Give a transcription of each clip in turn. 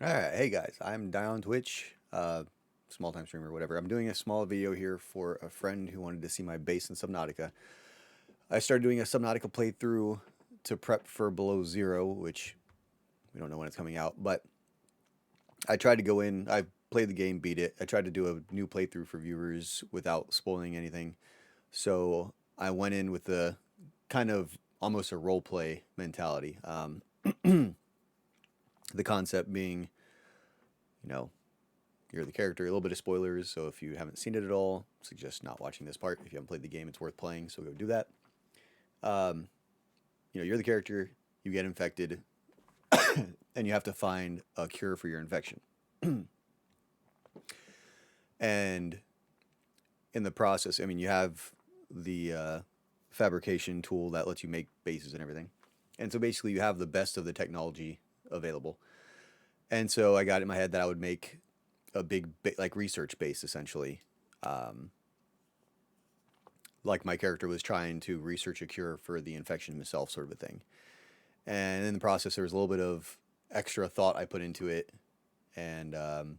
Alright, hey guys, I'm down Twitch, small time streamer, whatever. I'm doing a small video here for a friend who wanted to see my base in Subnautica. I started doing a Subnautica playthrough to prep for Below Zero, which we don't know when it's coming out, but I tried to go in, I played the game, beat it. I tried to do a new playthrough for viewers without spoiling anything. So I went in with the kind of almost a role play mentality. The concept being, you know, you're the character. A little bit of spoilers, so if you haven't seen it at all, suggest not watching this part. If you haven't played the game, it's worth playing, so go do that. Um, you're the character. You get infected, and you have to find a cure for your infection. And in the process, I mean, you have the fabrication tool that lets you make bases and everything. And so basically, you have the best of the technology available. And so I got it in my head that I would make a big like research base essentially. Um, like my character was trying to research a cure for the infection himself, sort of a thing. And in the process, there was a little bit of extra thought I put into it, and I'm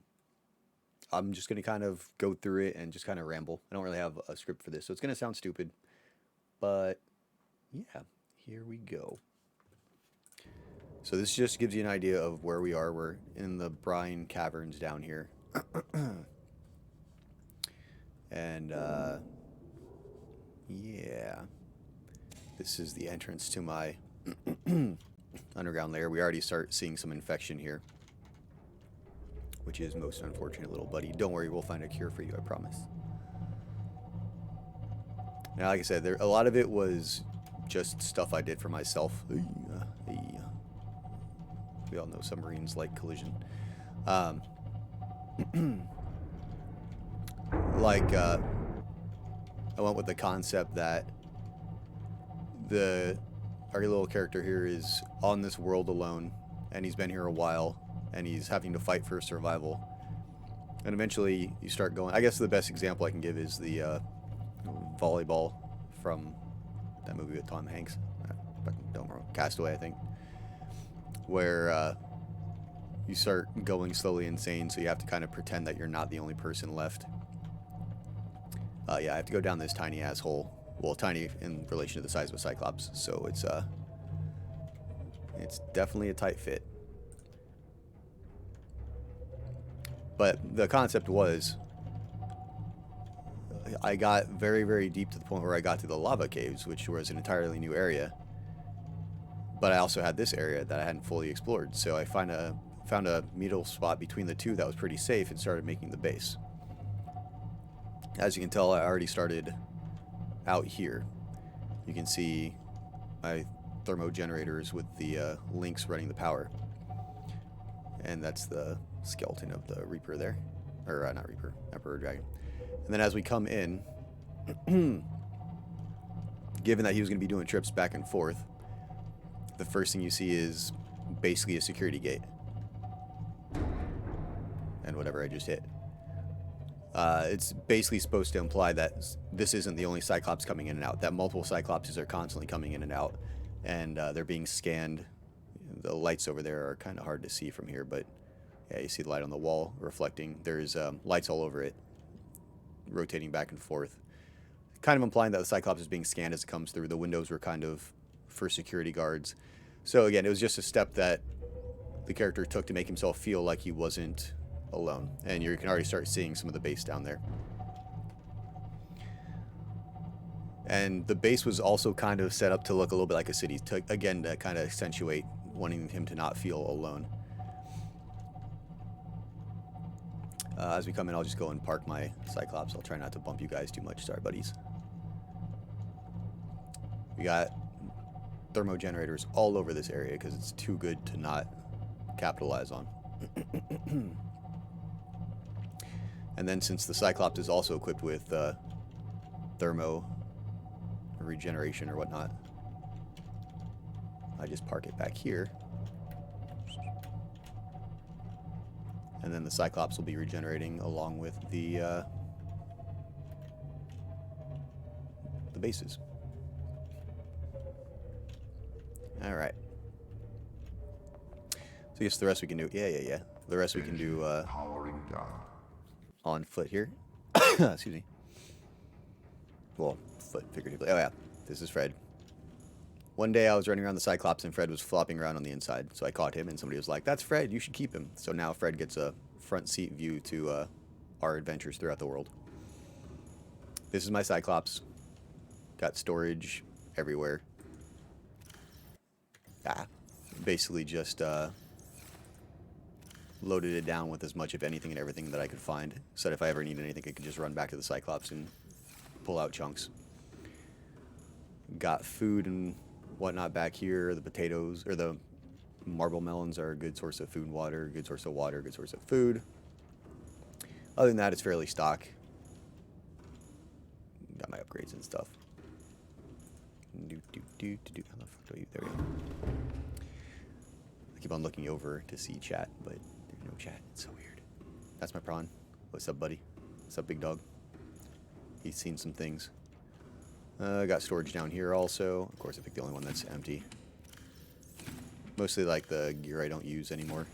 just gonna kind of go through it and just kind of ramble. I don't really have a script for this, so it's gonna sound stupid, but yeah, here we go. So this just gives you an idea of where we are. We're in the brine caverns down here. And yeah, this is the entrance to my underground lair. We already start seeing some infection here, which is most unfortunate, little buddy. Don't worry, we'll find a cure for you, I promise. Now, like I said, a lot of it was just stuff I did for myself. We all know submarines like collision. Like, I went with the concept that our little character here is on this world alone, and he's been here a while, and he's having to fight for survival. And eventually, you start going. I guess the best example I can give is the volleyball from that movie with Tom Hanks. I don't remember, Castaway, I think, where you start going slowly insane, so you have to kind of pretend that you're not the only person left. Yeah, I have to go down this tiny ass hole. Well, tiny in relation to the size of a Cyclops, so it's definitely a tight fit. But the concept was, I got very, very deep to the point where I got to the lava caves, which was an entirely new area. But I also had this area that I hadn't fully explored, so I found a middle spot between the two that was pretty safe and started making the base. As you can tell, I already started out here. You can see my thermo generators with the links running the power. And that's the skeleton of the Reaper there. Or not Reaper, Emperor Dragon. And then as we come in, given that he was going to be doing trips back and forth, the first thing you see is basically a security gate. And whatever I just hit. It's basically supposed to imply that this isn't the only Cyclops coming in and out, that multiple Cyclopses are constantly coming in and out, and they're being scanned. The lights over there are kind of hard to see from here, but yeah, you see the light on the wall reflecting. There's lights all over it, rotating back and forth, kind of implying that the Cyclops is being scanned as it comes through. The windows were kind of for security guards. So again, it was just a step that the character took to make himself feel like he wasn't alone, and you can already start seeing some of the base down there. And the base was also kind of set up to look a little bit like a city, to kind of accentuate wanting him to not feel alone. As we come in, I'll just go and park my Cyclops. I'll try not to bump you guys too much. Sorry, buddies. We got thermo generators all over this area because it's too good to not capitalize on. And then since the Cyclops is also equipped with thermo regeneration or whatnot, I just park it back here. And then the Cyclops will be regenerating along with the bases. Alright. I guess the rest we can do. Yeah. The rest we can do Powering down. on foot here. Excuse me. Well, foot figuratively. Oh yeah, this is Fred. One day I was running around the Cyclops and Fred was flopping around on the inside. So I caught him and somebody was like, "That's Fred. You should keep him." So now Fred gets a front seat view to our adventures throughout the world. This is my Cyclops. Got storage everywhere. Basically just loaded it down with as much of anything and everything that I could find. So that if I ever need anything, I could just run back to the Cyclops and pull out chunks. Got food and whatnot back here. The potatoes, or the marble melons, are a good source of food and water. Good source of water, good source of food. Other than that, it's fairly stock. Got my upgrades and stuff. How the fuck do you? There we go. I keep on looking over to see chat, but there's no chat. It's so weird. That's my prawn. What's up, buddy? What's up, big dog? He's seen some things. Got storage down here also. Of course, I picked the only one that's empty. Mostly like the gear I don't use anymore.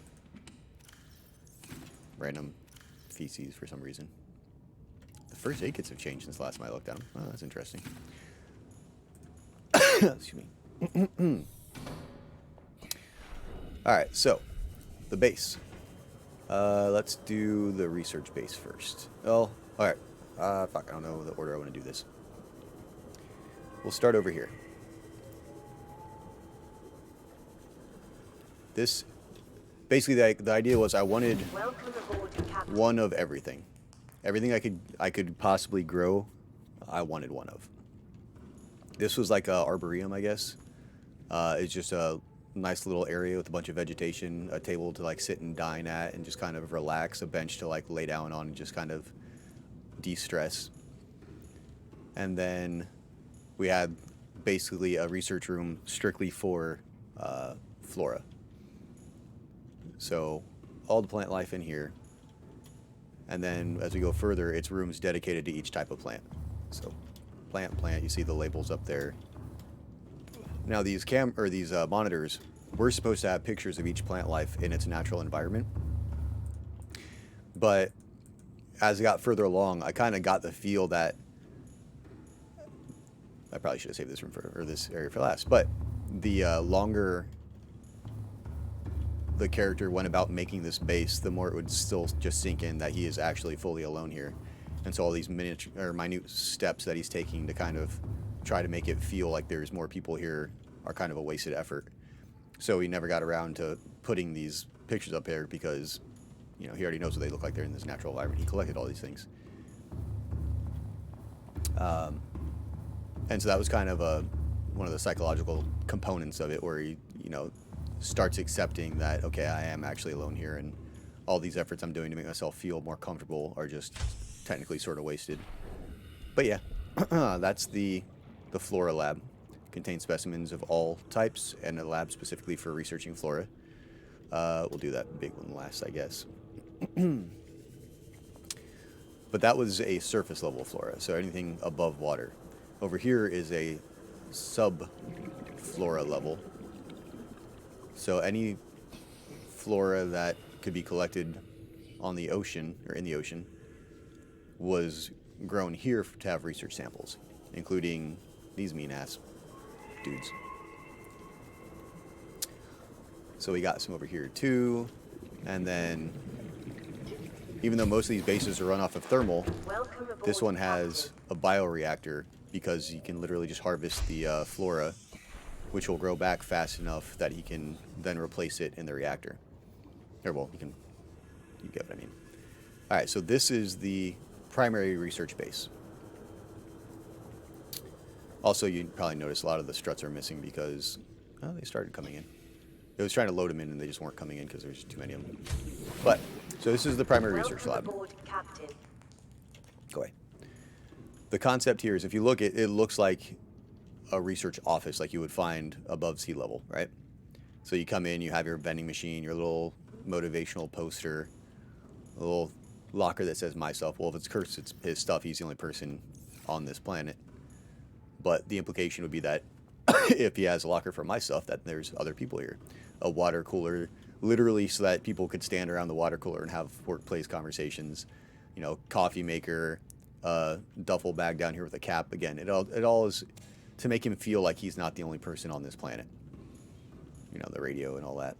Random feces for some reason. The first aid kits have changed since last time I looked at them. Oh, that's interesting. Excuse me. Alright, so the base. Let's do the research base first. Oh, alright. Fuck, I don't know the order I want to do this. We'll start over here. This, basically the idea was I wanted one of everything. Everything I could possibly grow, I wanted one of. This was like a arboretum, I guess. It's just a nice little area with a bunch of vegetation, a table to like sit and dine at and just kind of relax, a bench to like lay down on and just kind of de-stress. And then we had basically a research room strictly for flora. So all the plant life in here. And then as we go further, it's rooms dedicated to each type of plant. So plant, you see the labels up there. Now these monitors, we're supposed to have pictures of each plant life in its natural environment. But as I got further along, I kind of got the feel that I probably should have saved this room for, or this area for last. But the longer the character went about making this base, the more it would still just sink in that he is actually fully alone here. And so all these minute steps that he's taking to kind of try to make it feel like there's more people here are kind of a wasted effort. So he never got around to putting these pictures up there because, you know, he already knows what they look like. They're in this natural environment. He collected all these things. And so that was kind of one of the psychological components of it, where he, you know, starts accepting that, okay, I am actually alone here, and all these efforts I'm doing to make myself feel more comfortable are just technically sort of wasted. But yeah, that's the flora lab. Contains specimens of all types, and a lab specifically for researching flora. We'll do that big one last, I guess. But that was a surface level flora, so anything above water. Over here is a sub-flora level. So any flora that could be collected on the ocean, or in the ocean, was grown here to have research samples, including these mean-ass dudes. So we got some over here too, and then even though most of these bases are run off of thermal, this one has a bioreactor because you can literally just harvest the flora, which will grow back fast enough that he can then replace it in the reactor. Or, well, you get what I mean. All right, so this is the primary research base. Also, you probably notice a lot of the struts are missing because, oh, they started coming in. It was trying to load them in and they just weren't coming in because there's too many of them. But, so this is the primary research lab. Go away. The concept here is, if you look, it looks like a research office like you would find above sea level, right? So you come in, you have your vending machine, your little motivational poster, a little locker that says myself. Well, if it's Kurt's, it's his stuff. He's the only person on this planet. But the implication would be that if he has a locker for my stuff, that there's other people here. A water cooler literally so that people could stand around the water cooler and have workplace conversations. You know, coffee maker, duffel bag down here with a cap. Again, it all is to make him feel like he's not the only person on this planet. You know, the radio and all that.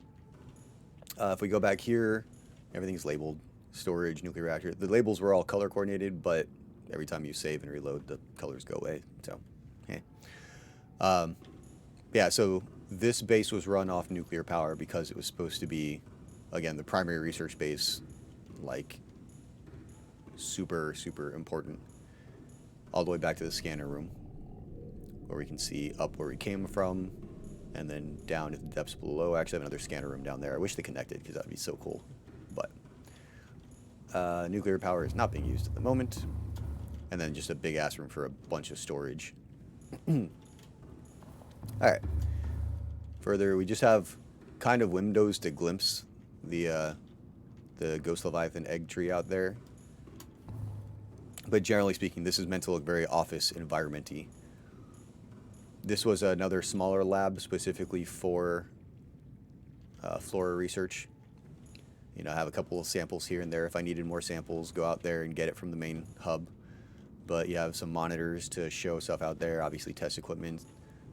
If we go back here, everything's labeled. Storage, nuclear reactor. The labels were all color coordinated, but every time you save and reload, the colors go away. So, hey. Yeah, so this base was run off nuclear power because it was supposed to be, again, the primary research base, like, super, super important. All the way back to the scanner room, where we can see up where we came from, and then down at the depths below. I actually have another scanner room down there. I wish they connected, because that would be so cool. But nuclear power is not being used at the moment. And then just a big-ass room for a bunch of storage. Alright. Further, we just have kind of windows to glimpse the Ghost Leviathan egg tree out there. But generally speaking, this is meant to look very office environment-y. This was another smaller lab specifically for flora research. You know, I have a couple of samples here and there. If I needed more samples, go out there and get it from the main hub. But you have some monitors to show stuff out there, obviously test equipment,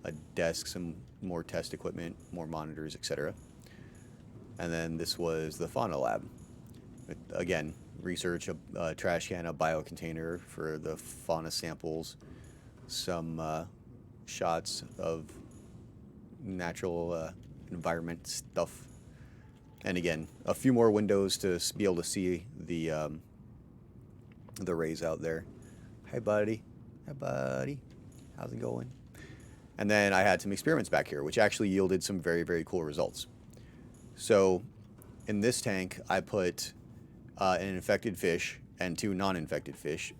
a desk, some more test equipment, more monitors, etc. And then this was the fauna lab. Again, research, a trash can, a bio container for the fauna samples, some shots of natural environment stuff, and again, a few more windows to be able to see the rays out there. Hey buddy, how's it going? And then I had some experiments back here, which actually yielded some very, very cool results. So in this tank, I put an infected fish and 2 non-infected fish,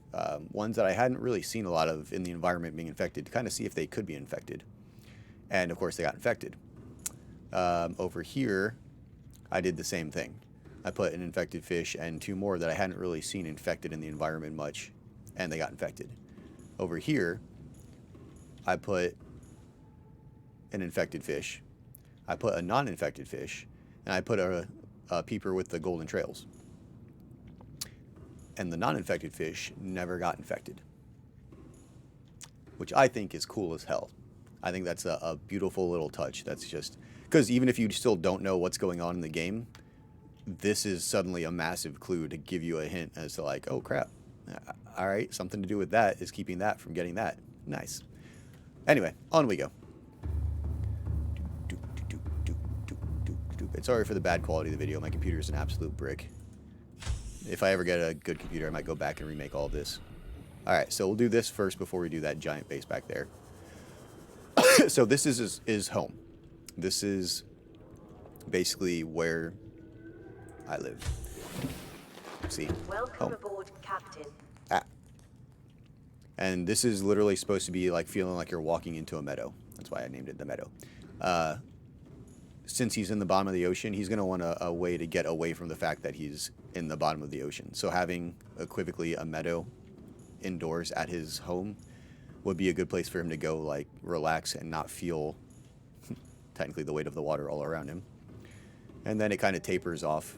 ones that I hadn't really seen a lot of in the environment being infected, to kind of see if they could be infected. And of course they got infected. Over here, I did the same thing. I put an infected fish and 2 more that I hadn't really seen infected in the environment much, and they got infected. Over here, I put an infected fish, I put a non-infected fish, and I put a peeper with the golden trails. And the non-infected fish never got infected, which I think is cool as hell. I think that's a beautiful little touch. That's just because even if you still don't know what's going on in the game, this is suddenly a massive clue to give you a hint as to like, oh crap, all right, something to do with that is keeping that from getting that. Nice. Anyway, on we go. And sorry for the bad quality of the video. My computer is an absolute brick. If I ever get a good computer, I might go back and remake all of this. Alright, so we'll do this first before we do that giant base back there. So this is home. This is basically where I live. See? Welcome home. aboard, Captain. And this is literally supposed to be like feeling like you're walking into a meadow. That's why I named it the meadow. Since he's in the bottom of the ocean, he's going to want a way to get away from the fact that he's in the bottom of the ocean. So having equivocally a meadow indoors at his home would be a good place for him to go, like, relax and not feel technically the weight of the water all around him. And then it kind of tapers off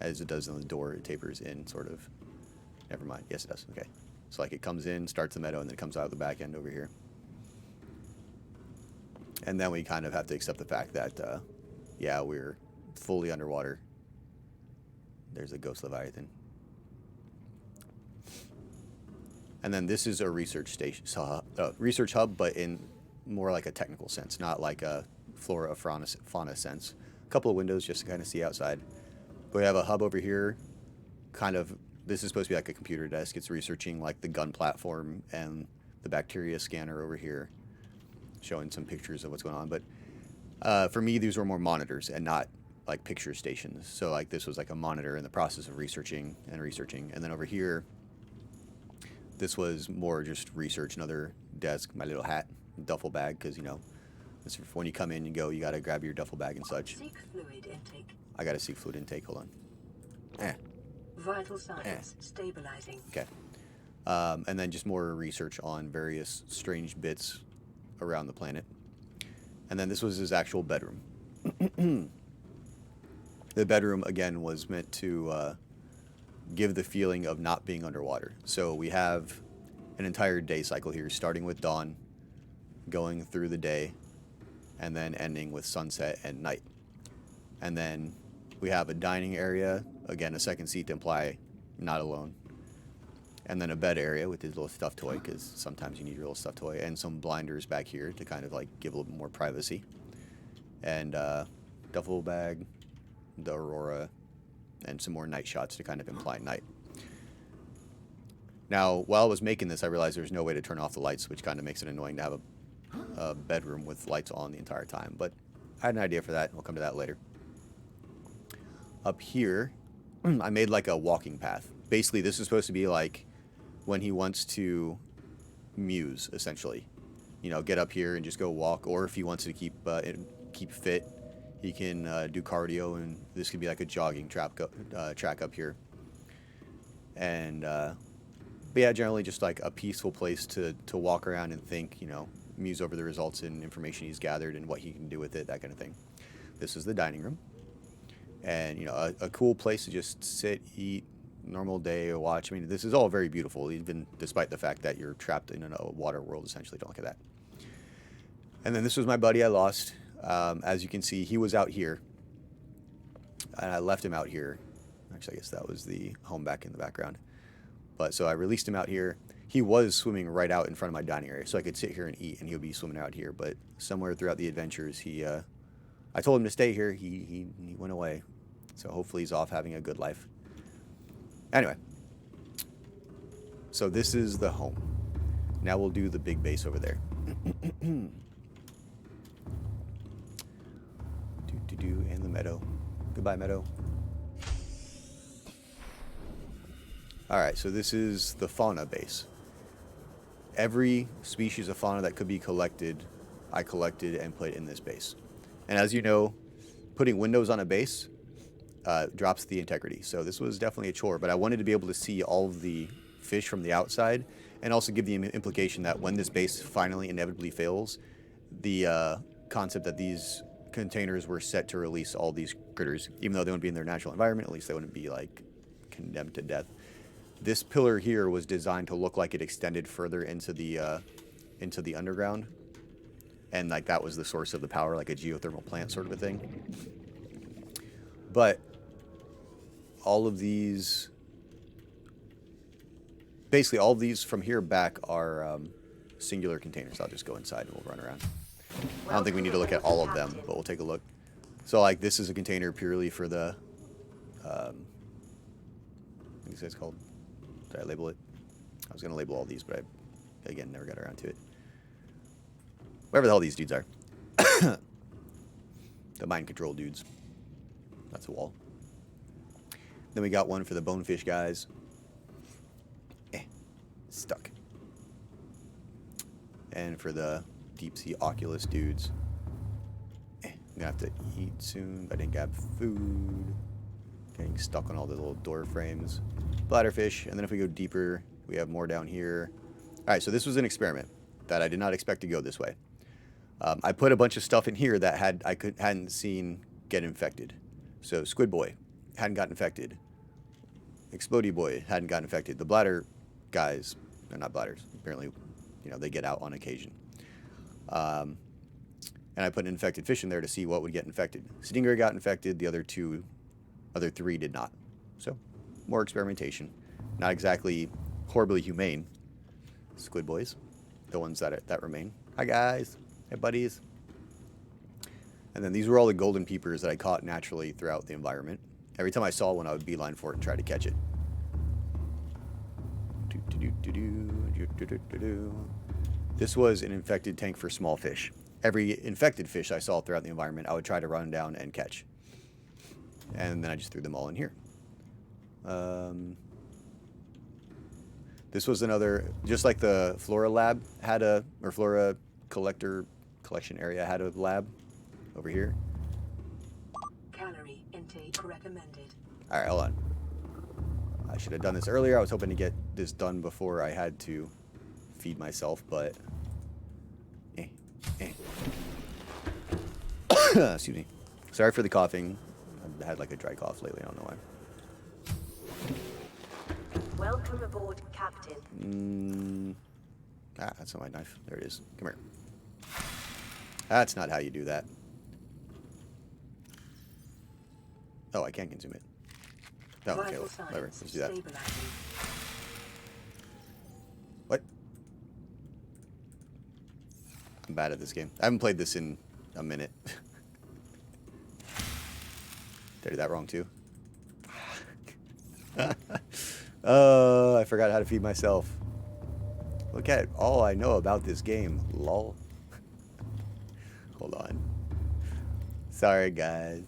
as it does on the door. It tapers in, sort of. Never mind. Yes, it does. Okay. So, like, it comes in, starts the meadow, and then it comes out of the back end over here. And then we kind of have to accept the fact that, yeah, we're fully underwater. There's a Ghost Leviathan. And then this is a research station, research hub, but in more like a technical sense, not like a flora fauna sense. A couple of windows just to kind of see outside. But we have a hub over here. Kind of, this is supposed to be like a computer desk. It's researching like the gun platform and the bacteria scanner over here, showing some pictures of what's going on. But for me, these were more monitors and not like picture stations. So like this was like a monitor in the process of researching. And then over here, this was more just research, another desk, my little hat, duffel bag, because, you know, this is when you come in and go, you got to grab your duffel bag and such. Seek fluid intake. I got to seek fluid intake. Hold on. Vital signs stabilizing. Okay. And then just more research on various strange bits around the planet. And then this was his actual bedroom. The bedroom, again, was meant to give the feeling of not being underwater. So we have an entire day cycle here, starting with dawn, going through the day, and then ending with sunset and night. And then we have a dining area, again, a second seat to imply not alone. And then a bed area with his little stuffed toy, because sometimes you need your little stuffed toy, and some blinders back here to kind of like give a little bit more privacy. And duffel bag, the Aurora, and some more night shots to kind of imply night. Now, while I was making this, I realized there's no way to turn off the lights, which kind of makes it annoying to have a bedroom with lights on the entire time. But I had an idea for that. We'll come to that later. Up here, I made like a walking path. Basically, this is supposed to be like when he wants to muse, essentially. You know, get up here and just go walk. Or if he wants to keep fit, he can do cardio, and this could be like a jogging track up here. And but yeah, generally just like a peaceful place to walk around and think, you know, muse over the results and information he's gathered and what he can do with it, that kind of thing. This is the dining room. And, you know, a cool place to just sit, eat, normal day, or watch. I mean, this is all very beautiful, even despite the fact that you're trapped in a water world, essentially. Don't look at that. And then this was my buddy I lost. As you can see, he was out here. And I left him out here. Actually, I guess that was the home back in the background. But so I released him out here. He was swimming right out in front of my dining area, so I could sit here and eat, and he would be swimming out here. But somewhere throughout the adventures, I told him to stay here. He went away. So hopefully he's off having a good life. Anyway. So this is the home. Now we'll do the big base over there. And the meadow. Goodbye, meadow. Alright, so this is the fauna base. Every species of fauna that could be collected, I collected and put in this base. And as you know, putting windows on a base drops the integrity. So this was definitely a chore, but I wanted to be able to see all of the fish from the outside, and also give the implication that when this base finally inevitably fails, the concept that these containers were set to release all these critters, even though they wouldn't be in their natural environment, at least they wouldn't be like condemned to death. This pillar here was designed to look like it extended further into the underground, and like that was the source of the power, like a geothermal plant sort of a thing. But all of these, basically all of these from here back are singular containers. I'll just go inside and we'll run around. I don't think we need to look at all of them, but we'll take a look. So like this is a container purely for the, I think it's called, did I label it? I was going to label all these, but I, again, never got around to it. Whatever the hell these dudes are. The mind control dudes. That's a wall. Then we got one for the bonefish guys. Stuck. And for the deep sea oculus dudes. I'm gonna have to eat soon, but I didn't grab food. Getting stuck on all the little door frames. Bladderfish, and then if we go deeper, we have more down here. Alright, so this was an experiment that I did not expect to go this way. I put a bunch of stuff in here that hadn't seen get infected. So Squid Boy hadn't gotten infected. Explodey Boy hadn't gotten infected. The bladder guys, they're not bladders. Apparently, you know, they get out on occasion. And I put an infected fish in there to see what would get infected. Stingray got infected. The other three did not. So more experimentation. Not exactly horribly humane. Squid Boys, the ones that remain. Hi guys. Hey buddies. And then these were all the golden peepers that I caught naturally throughout the environment. Every time I saw one, I would beeline for it and try to catch it. This was an infected tank for small fish. Every infected fish I saw throughout the environment, I would try to run down and catch. And then I just threw them all in here. This was another, just like the Flora lab had or Flora collection area had a lab over here. Calorie intake recommended. All right, hold on. I should have done this earlier. I was hoping to get this done before I had to feed myself, but excuse me. Sorry for the coughing. I've had like a dry cough lately. I don't know why. Welcome aboard, Captain. That's not my knife. There it is. Come here. That's not how you do that. Oh, I can consume it. Oh, okay, Vital well, whatever. signs Let's do that. stabilizing. What? I'm bad at this game. I haven't played this in a minute. Did I do that wrong too? I forgot how to feed myself. Look at all I know about this game. Lol. Hold on. Sorry, guys.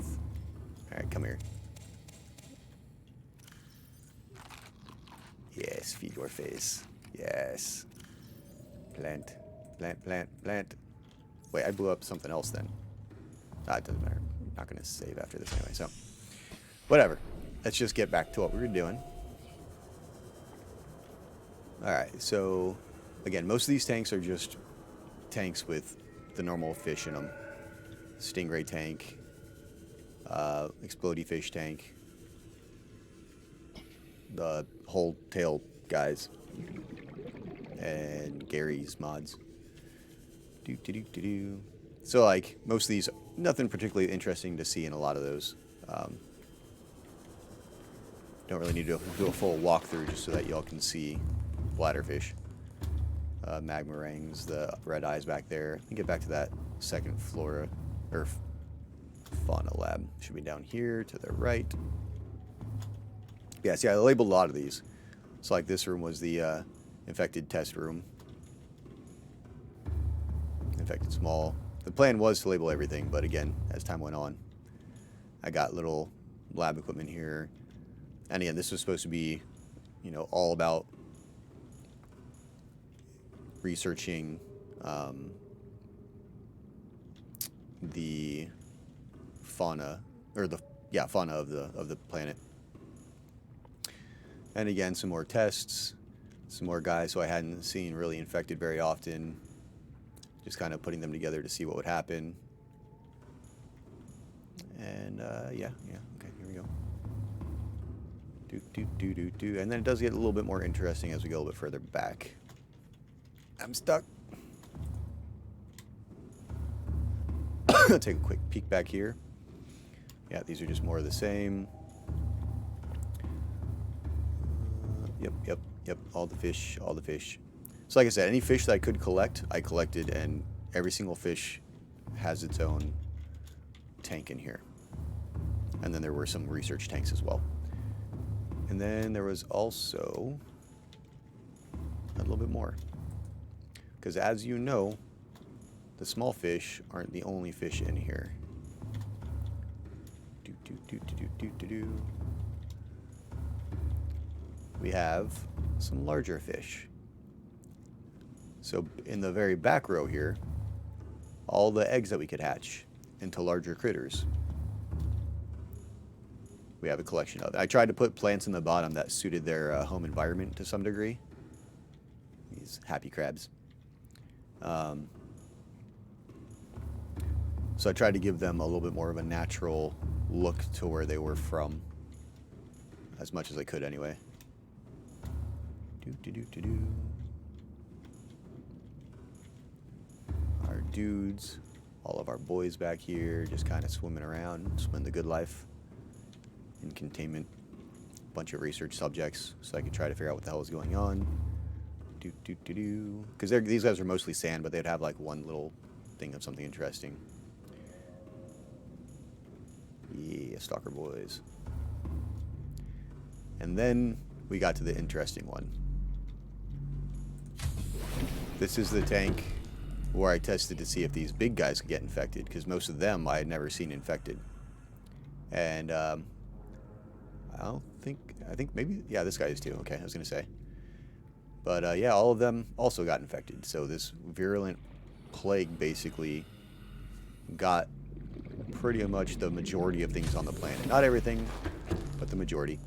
Alright, come here. Yes, feed your face. Yes. Plant. Plant, plant, plant. Wait, I blew up something else then. Ah, it doesn't matter. I'm not going to save after this anyway, so. Whatever. Let's just get back to what we were doing. Alright, so, again, most of these tanks are just tanks with the normal fish in them. Stingray tank, explodey fish tank, the whole tail guys, and Gary's mods. So, like, most of these, nothing particularly interesting to see in a lot of those. Don't really need to do a full walkthrough just so that y'all can see bladderfish. Magma rings, the red eyes back there. Let me get back to that second flora, or fauna lab. Should be down here to the right. Yeah, see, I labeled a lot of these. So, like, this room was the infected test room. Infected small. The plan was to label everything, but again, as time went on, I got little lab equipment here. And again, this was supposed to be, you know, all about researching the fauna, or the fauna of the planet. And again, some more tests, some more guys who I hadn't seen really infected very often. Just kind of putting them together to see what would happen. And yeah, okay, here we go. And then it does get a little bit more interesting as we go a little bit further back. I'm stuck. Take a quick peek back here. Yeah, these are just more of the same. Yep. All the fish. So like I said, any fish that I could collect, I collected, and every single fish has its own tank in here. And then there were some research tanks as well. And then there was also a little bit more. Because as you know, the small fish aren't the only fish in here. We have some larger fish. So in the very back row here, all the eggs that we could hatch into larger critters, we have a collection of. I tried to put plants in the bottom that suited their home environment to some degree. These happy crabs. So I tried to give them a little bit more of a natural look to where they were from, as much as I could anyway. Our dudes, all of our boys back here, just kind of swimming around, swimming the good life in containment. Bunch of research subjects, so I could try to figure out what the hell is going on. Because these guys are mostly sand, but they'd have like one little thing of something interesting. Yeah, stalker boys. And then we got to the interesting one. This is the tank where I tested to see if these big guys could get infected, because most of them I had never seen infected. And I think maybe, yeah, this guy is too. Okay, I was gonna say. But yeah, all of them also got infected. So this virulent plague basically got pretty much the majority of things on the planet. Not everything, but the majority.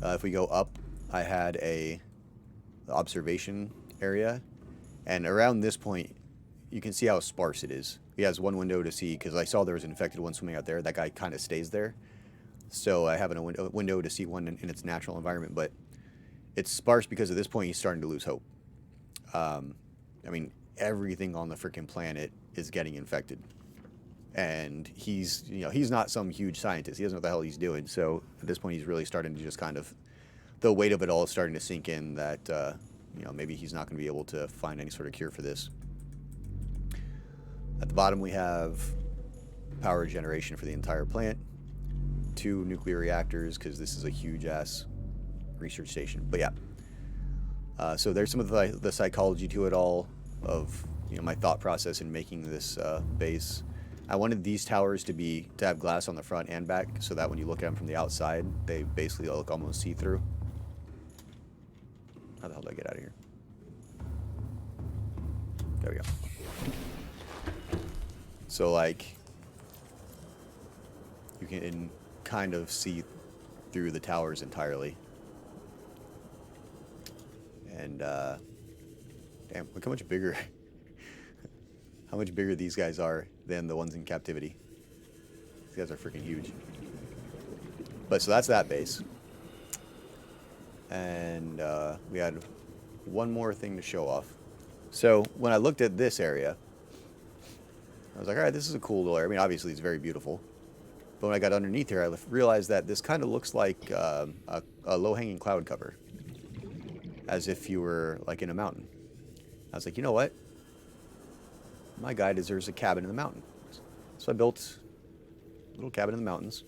If we go up, I had a observation area, and around this point, you can see how sparse it is. he has one window to see, because I saw there was an infected one swimming out there. That guy kind of stays there. So I have a window to see one in its natural environment, but it's sparse because at this point he's starting to lose hope. I mean, everything on the freaking planet is getting infected. And he's not some huge scientist. He doesn't know what the hell he's doing. So at this point he's really starting to just kind of, the weight of it all is starting to sink in that, maybe he's not going to be able to find any sort of cure for this. At the bottom we have power generation for the entire plant. 2 nuclear reactors, because this is a huge-ass research station. But yeah. So there's some of the psychology to it all, of my thought process in making this base. I wanted these towers to have glass on the front and back, so that when you look at them from the outside, they basically look almost see-through. How the hell do I get out of here? There we go. So, like, you can kind of see through the towers entirely. And, damn, look how much bigger, how much bigger these guys are than the ones in captivity. These guys are freaking huge. But, so that's that base. And, we had one more thing to show off. So, when I looked at this area, I was like, all right, this is a cool little area. I mean, obviously, it's very beautiful. But when I got underneath here, I realized that this kind of looks like a low-hanging cloud cover. As if you were, like, in a mountain. I was like, you know what? My guy deserves a cabin in the mountain. So I built a little cabin in the mountains.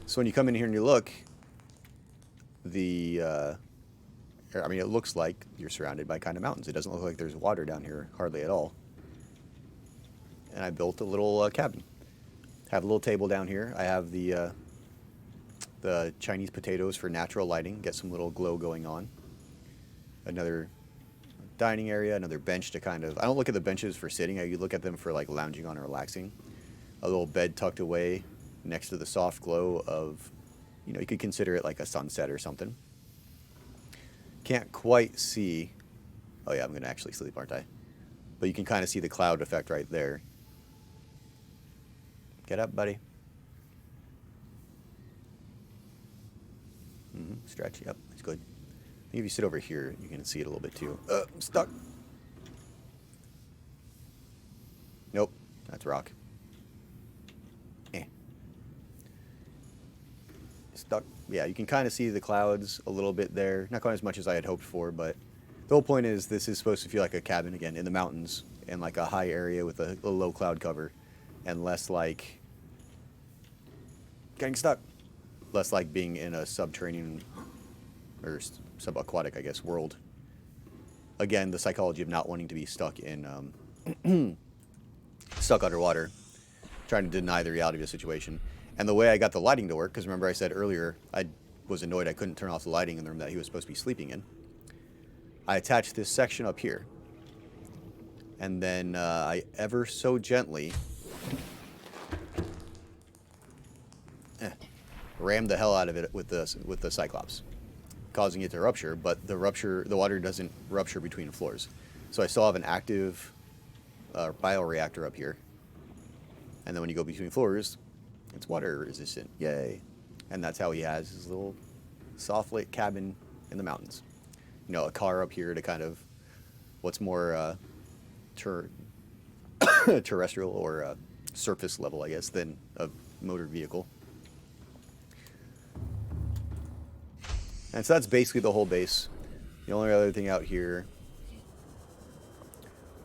So when you come in here and you look, it looks like you're surrounded by kind of mountains. It doesn't look like there's water down here, hardly at all. And I built a little cabin. Have a little table down here. I have the Chinese potatoes for natural lighting. Get some little glow going on. Another dining area, another bench to kind of... I don't look at the benches for sitting. I look at them for, like, lounging on and relaxing. A little bed tucked away next to the soft glow of... you could consider it like a sunset or something. Can't quite see... oh, yeah, I'm going to actually sleep, aren't I? But you can kind of see the cloud effect right there. Get up, buddy. Stretch, yep, that's good. I think if you sit over here, you can see it a little bit too. I'm stuck. Nope, that's rock. Stuck. Yeah, you can kind of see the clouds a little bit there. Not quite as much as I had hoped for, but the whole point is this is supposed to feel like a cabin again in the mountains and like a high area with a low cloud cover, and less like getting stuck. Less like being in a subterranean or subaquatic, I guess, world. Again, the psychology of not wanting to be stuck in stuck underwater, trying to deny the reality of the situation. And the way I got the lighting to work, because remember I said earlier I was annoyed I couldn't turn off the lighting in the room that he was supposed to be sleeping in. I attached this section up here, and then I ever so gently rammed the hell out of it with the Cyclops, causing it to rupture. But the water doesn't rupture between floors, so I still have an active bioreactor up here. And then when you go between floors, it's water resistant. Yay! And that's how he has his little soft lit cabin in the mountains. A car up here to kind of what's more terrestrial or surface level, I guess, than a motor vehicle. And so that's basically the whole base. The only other thing out here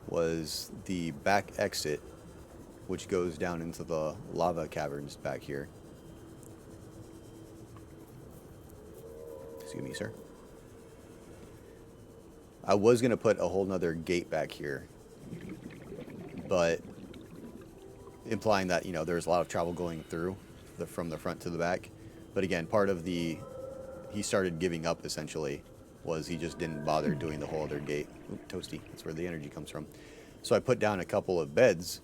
was the back exit, which goes down into the lava caverns back here. Excuse me, sir. I was going to put a whole nother gate back here, but implying that, there's a lot of travel going through from the front to the back. But again, part of he started giving up, essentially, was he just didn't bother doing the whole other gate. Oop, toasty. That's where the energy comes from. So I put down a couple of beds,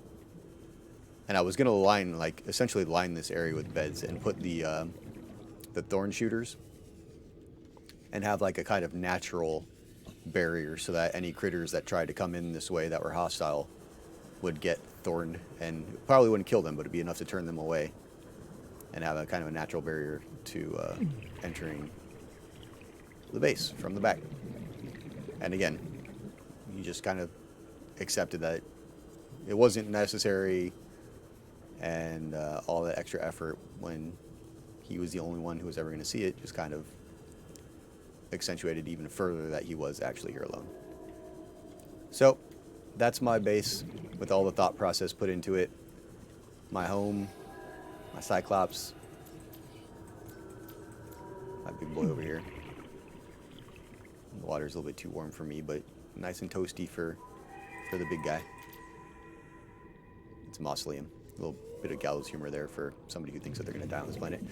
and I was going to essentially line this area with beds and put the thorn shooters and have like a kind of natural barrier so that any critters that tried to come in this way that were hostile would get thorned, and probably wouldn't kill them, but it'd be enough to turn them away and have a kind of a natural barrier to entering the base from the back. And again, you just kind of accepted that it wasn't necessary, and all that extra effort when he was the only one who was ever going to see it just kind of accentuated even further that he was actually here alone. So that's my base with all the thought process put into it. My home, my Cyclops, my big boy over here. The water's a little bit too warm for me, but nice and toasty for the big guy. It's mausoleum. A little bit of gallows humor there for somebody who thinks that they're going to die on this planet.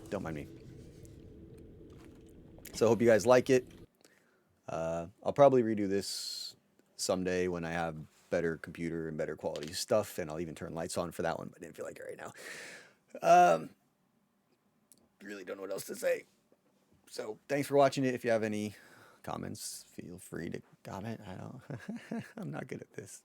Don't mind me. So I hope you guys like it. I'll probably redo this someday when I have better computer and better quality stuff, and I'll even turn lights on for that one, but I didn't feel like it right now. Really don't know what else to say. So thanks for watching it. If you have any comments, feel free to comment. I'm not good at this.